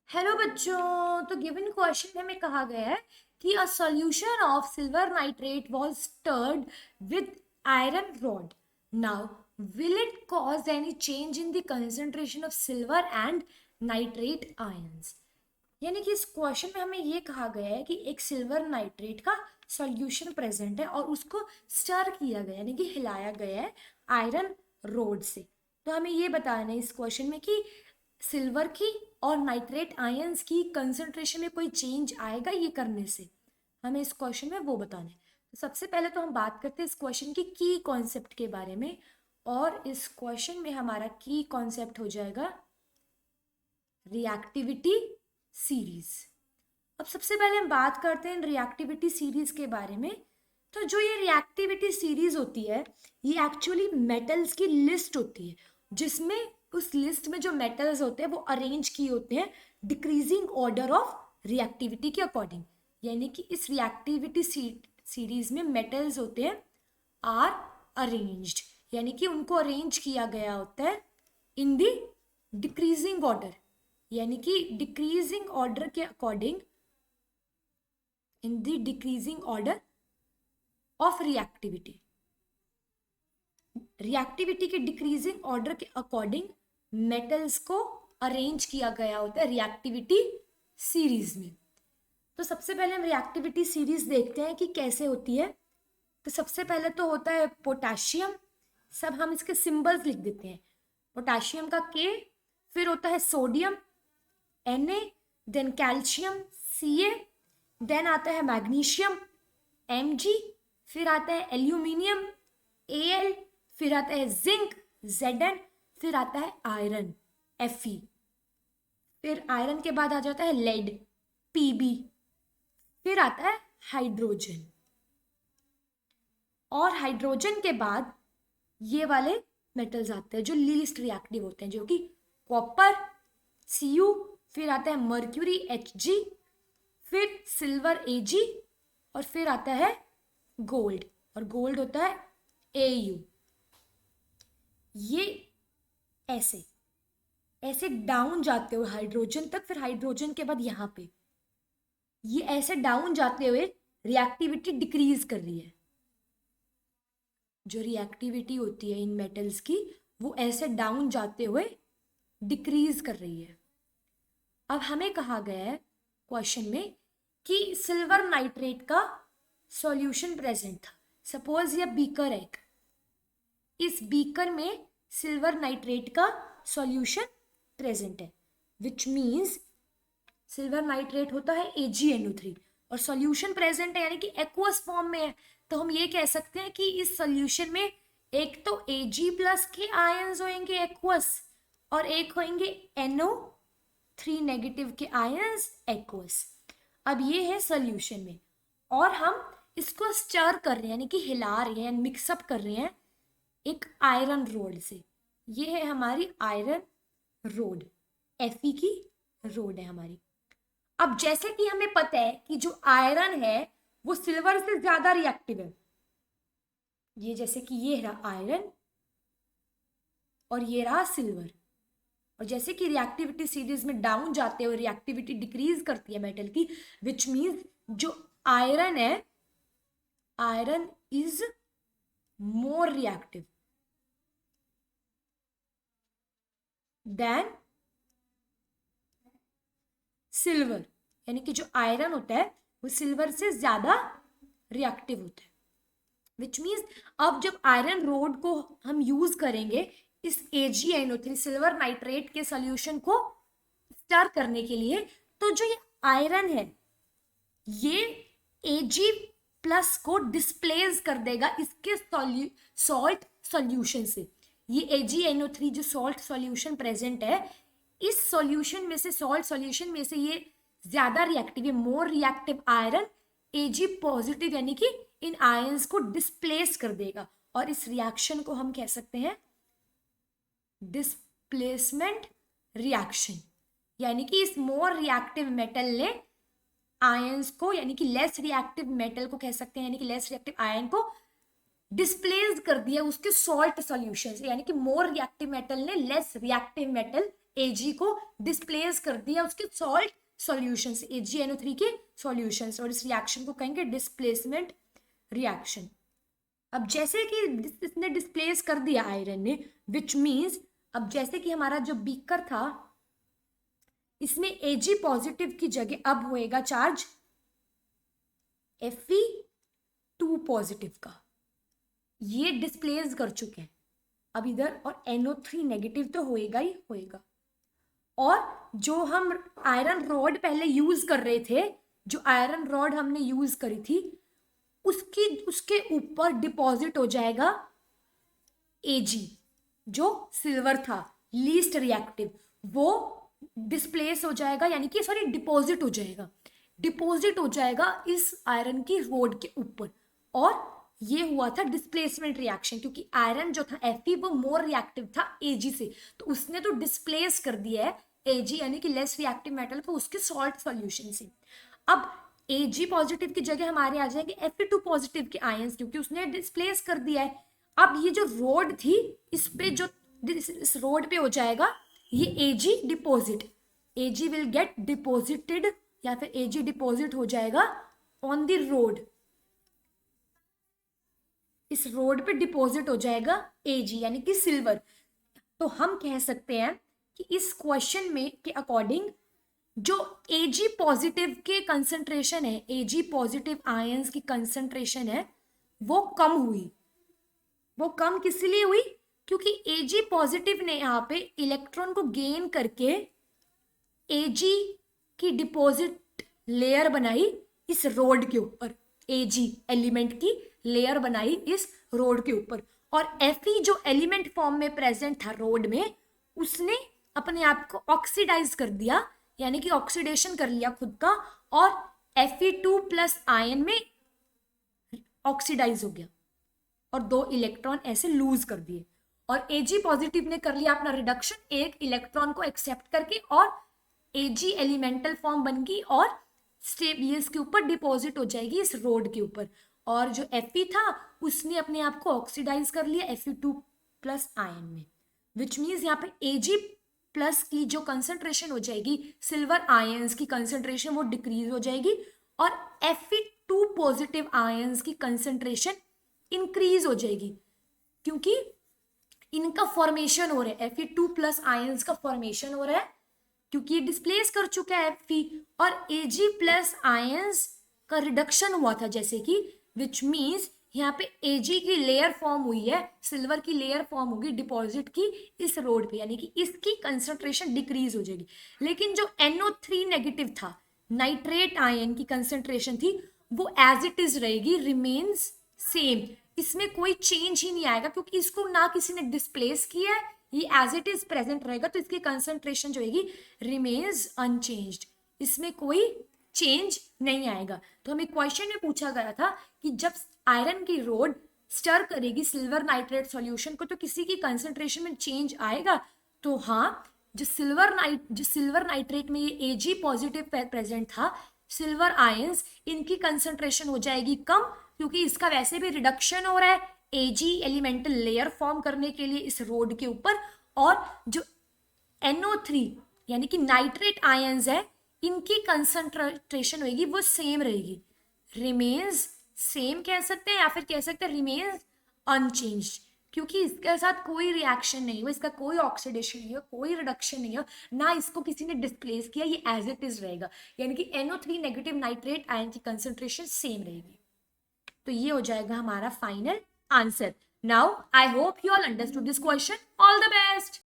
Hello बच्चों। तो given question में कहा गया है कि a solution of silver nitrate was stirred with iron rod. Now will it cause any change in the concentration of silver and nitrate ions. यानी कि इस क्वेश्चन में हमें ये कहा गया है कि एक सिल्वर नाइट्रेट का सॉल्यूशन प्रेजेंट है और उसको स्टर किया गया यानी कि हिलाया गया है आयरन रोड से। तो हमें ये बताना है इस क्वेश्चन में कि सिल्वर की और नाइट्रेट आयंस की कंसंट्रेशन में कोई चेंज आएगा ये करने से। हमें इस क्वेश्चन में वो बताना है। तो सबसे पहले तो हम बात करते हैं इस क्वेश्चन की कॉन्सेप्ट के बारे में, और इस क्वेश्चन में हमारा की कॉन्सेप्ट हो जाएगा रिएक्टिविटी सीरीज। अब सबसे पहले हम बात करते हैं रिएक्टिविटी सीरीज के बारे में। तो जो ये रिएक्टिविटी सीरीज होती है ये एक्चुअली मेटल्स की लिस्ट होती है, जिसमें उस लिस्ट में जो मेटल्स होते हैं वो अरेंज किए होते हैं डिक्रीजिंग ऑर्डर ऑफ रिएक्टिविटी के अकॉर्डिंग। यानी कि इस रिएक्टिविटी सीरीज में मेटल्स होते हैं आर अरेंज्ड, यानी कि उनको अरेंज किया गया होता है इन द डिक्रीजिंग ऑर्डर, यानी कि डिक्रीजिंग ऑर्डर के according, in the decreasing order of reactivity. Reactivity के डिक्रीजिंग ऑर्डर के अकॉर्डिंग मेटल्स को अरेंज किया गया होता है रिएक्टिविटी सीरीज में। तो सबसे पहले हम रिएक्टिविटी सीरीज देखते हैं कि कैसे होती है। तो सबसे पहले तो होता है पोटेशियम, सब हम इसके सिंबल्स लिख देते हैं। पोटेशियम का के, फिर होता है sodium Na, then calcium Ca, then आता है मैग्नीशियम Mg, फिर आता है एल्यूमिनियम Al, फिर आता है जिंक Zn, फिर आता है आयरन Fe, फिर आयरन के बाद आ जाता है लेड Pb, फिर आता है हाइड्रोजन, और हाइड्रोजन के बाद ये वाले मेटल्स आते हैं जो लीस्ट रिएक्टिव होते हैं, जो कि कॉपर Cu, फिर आता है मर्क्यूरी Hg, फिर सिल्वर Ag, और फिर आता है गोल्ड, और गोल्ड होता है Au। ये ऐसे ऐसे डाउन जाते हुए हाइड्रोजन तक, फिर हाइड्रोजन के बाद यहाँ पे ये ऐसे डाउन जाते हुए रिएक्टिविटी डिक्रीज कर रही है। जो रिएक्टिविटी होती है इन मेटल्स की वो ऐसे डाउन जाते हुए डिक्रीज कर रही है। अब हमें कहा गया है क्वेश्चन में कि सिल्वर नाइट्रेट का सॉल्यूशन प्रेजेंट था। सपोज ये बीकर है, इस बीकर में सिल्वर नाइट्रेट का सॉल्यूशन प्रेजेंट है, विच मीन्स सिल्वर नाइट्रेट होता है AgNO3 और सॉल्यूशन प्रेजेंट है यानी कि एक्वस फॉर्म में है। तो हम ये कह सकते हैं कि इस सॉल्यूशन में एक तो Ag+ के आयंस होंगे एक्वस, और एक होंगे NO3 नेगेटिव के आयंस एक्वस। अब ये है सॉल्यूशन में, और हम इसको स्टर कर रहे हैं यानी कि हिला रहे हैं, मिक्सअप कर रहे हैं एक आयरन रोड से। ये है हमारी आयरन रोड, Fe की रोड है हमारी। अब जैसे कि हमें पता है कि जो आयरन है वो सिल्वर से ज्यादा रिएक्टिव है, ये जैसे कि ये रहा आयरन और ये रहा सिल्वर, और जैसे कि रिएक्टिविटी सीरीज में डाउन जाते हुए रिएक्टिविटी डिक्रीज करती है मेटल की, विच मीन्स जो आयरन है, iron is more reactive than silver, यानी कि जो आयरन होता है वो सिल्वर से ज्यादा रिएक्टिव होता है। विच मीन्स अब जब आयरन रोड को हम यूज करेंगे इस AgNO3 सिल्वर नाइट्रेट के सॉल्यूशन को स्टर करने के लिए, तो जो ये आयरन है ये Ag+ को डिस्प्लेस कर देगा इसके सॉल्ट सॉल्यूशन से। ये AgNO3 जो सॉल्ट सॉल्यूशन प्रेजेंट है, इस सॉल्यूशन में से, सॉल्ट सॉल्यूशन में से ये ज्यादा रिएक्टिव है, मोर रिएक्टिव आयरन Ag+ यानी कि इन आयंस को डिस्प्लेस कर देगा, और इस रिएक्शन को हम कह सकते हैं डिस्प्लेसमेंट रिएक्शन। यानी कि इस मोर रिएक्टिव मेटल ने आयंस को, यानी कि लेस रिएक्टिव मेटल को कह सकते हैं, यानी कि लेस रिएक्टिव आयन को डिस्प्लेस कर दिया उसके सॉल्ट सॉल्यूशन से, यानी कि मोर रिएक्टिव मेटल ने लेस रिएक्टिव मेटल Ag को डिस्प्लेस कर दिया उसके सॉल्ट सॉल्यूशन से, AgNO3 के सॉल्यूशन, और इस रिएक्शन को कहेंगे डिस्प्लेसमेंट रिएक्शन। अब जैसे कि इसने डिस्प्लेस कर दिया आयरन ने, विच मीन्स अब जैसे कि हमारा जो बीकर था इसमें Ag पॉजिटिव की जगह अब होएगा चार्ज Fe2 पॉजिटिव का, ये डिस्प्लेस कर चुके हैं अब इधर, और NO3 नेगेटिव तो होएगा ही होएगा। और जो हम आयरन रॉड पहले यूज कर रहे थे, जो आयरन रॉड हमने यूज करी थी उसके ऊपर डिपॉजिट हो जाएगा Ag, जो सिल्वर था लीस्ट रिएक्टिव, वो डिस्प्लेस हो जाएगा, यानी कि सॉरी डिपॉजिट हो जाएगा इस आयरन की रोड के ऊपर। और ये हुआ था डिस्प्लेसमेंट रिएक्शन, क्योंकि आयरन जो था Fe वो मोर रिएक्टिव था Ag से, तो उसने तो डिस्प्लेस कर दिया है Ag यानी कि लेस रिएक्टिव मेटल को उसके सॉल्ट सॉल्यूशन से। अब Ag पॉजिटिव की जगह हमारे आ जाएंगे Fe2 पॉजिटिव के आयंस, क्योंकि उसने डिस्प्लेस कर दिया है। अब ये जो रोड थी इस पे जो इस रोड पे हो जाएगा ये Ag deposit, Ag will get deposited, या फिर Ag डिपॉजिट हो जाएगा ऑन द रोड, इस रोड पे डिपॉजिट हो जाएगा Ag यानी कि सिल्वर। तो हम कह सकते हैं कि इस क्वेश्चन में के अकॉर्डिंग जो Ag पॉजिटिव के कंसंट्रेशन है, Ag पॉजिटिव आयंस की कंसंट्रेशन है वो कम हुई। वो कम किस लिए हुई? क्योंकि Ag पॉजिटिव ने यहाँ पे इलेक्ट्रॉन को गेन करके Ag की डिपॉजिट लेयर बनाई इस रोड के ऊपर, Ag एलिमेंट की लेयर बनाई इस रोड के ऊपर, और Fe जो एलिमेंट फॉर्म में प्रेजेंट था रोड में, उसने अपने आप को ऑक्सीडाइज कर दिया, यानी कि ऑक्सीडेशन कर लिया खुद का, और Fe2 प्लस आयन में ऑक्सीडाइज हो गया और 2 इलेक्ट्रॉन ऐसे लूज कर दिए। और Ag पॉजिटिव ने कर लिया अपना रिडक्शन, एक इलेक्ट्रॉन को एक्सेप्ट करके, और Ag एलिमेंटल फॉर्म बन गई और स्टेबलियस के ऊपर डिपॉजिट हो जाएगी इस रोड के ऊपर। और जो Fe था उसने अपने आप को ऑक्सीडाइज कर लिया Fe2 प्लस आयन में, विच मीन्स यहाँ पे Ag प्लस की जो कंसंट्रेशन हो जाएगी, सिल्वर आयंस की कंसंट्रेशन वो डिक्रीज हो जाएगी, और Fe2 पॉजिटिव आयंस की कंसंट्रेशन इंक्रीज हो जाएगी, क्योंकि इनका फॉर्मेशन हो रहा है, Fe2 प्लस आयंस का फॉर्मेशन हो रहा है, क्योंकि ये डिस्प्लेस कर चुका है Fe, और Ag प्लस आयंस का रिडक्शन हुआ था जैसे कि, विच मीन्स यहाँ पे Ag की लेयर फॉर्म हुई है, सिल्वर की लेयर फॉर्म होगी डिपॉजिट की इस रोड पे, यानी कि इसकी कंसंट्रेशन डिक्रीज हो जाएगी। लेकिन जो NO3 नेगेटिव था, नाइट्रेट आयन की कंसंट्रेशन थी, वो एज इट इज रहेगी, रिमेन्स सेम, इसमें कोई चेंज ही नहीं आएगा, क्योंकि इसको ना किसी ने डिस्प्लेस किया है, ये एज इट इज प्रेजेंट रहेगा, तो इसकी कंसंट्रेशन जो होगी रिमेन्स अनचेंज्ड, इसमें कोई चेंज नहीं आएगा। तो हमें क्वेश्चन में पूछा गया था कि जब आयरन की रोड स्टर करेगी सिल्वर नाइट्रेट सॉल्यूशन को, तो किसी की कंसंट्रेशन में चेंज आएगा? तो हाँ, जो सिल्वर नाइट्रेट में ये Ag पॉजिटिव प्रेजेंट था, सिल्वर आयंस, इनकी कंसंट्रेशन हो जाएगी कम, क्योंकि इसका वैसे भी रिडक्शन हो रहा है Ag एलिमेंटल लेयर फॉर्म करने के लिए इस रोड के ऊपर, और जो NO3 यानी कि नाइट्रेट आयंस है, इनकी कंसंट्रेशन होगी वो सेम रहेगी, रिमेन्स सेम कह सकते हैं, या फिर कह सकते हैं रिमेन्स अनचेंज्ड, क्योंकि इसके साथ कोई रिएक्शन नहीं हुआ, इसका कोई ऑक्सीडेशन नहीं हुआ, कोई रिडक्शन नहीं हुआ, ना इसको किसी ने डिस्प्लेस किया, ये एज इट इज रहेगा, यानी कि NO3 नेगेटिव नाइट्रेट आयन की कंसंट्रेशन सेम रहेगी। तो ये हो जाएगा हमारा final answer. Now I hope you all understood this question. All the best.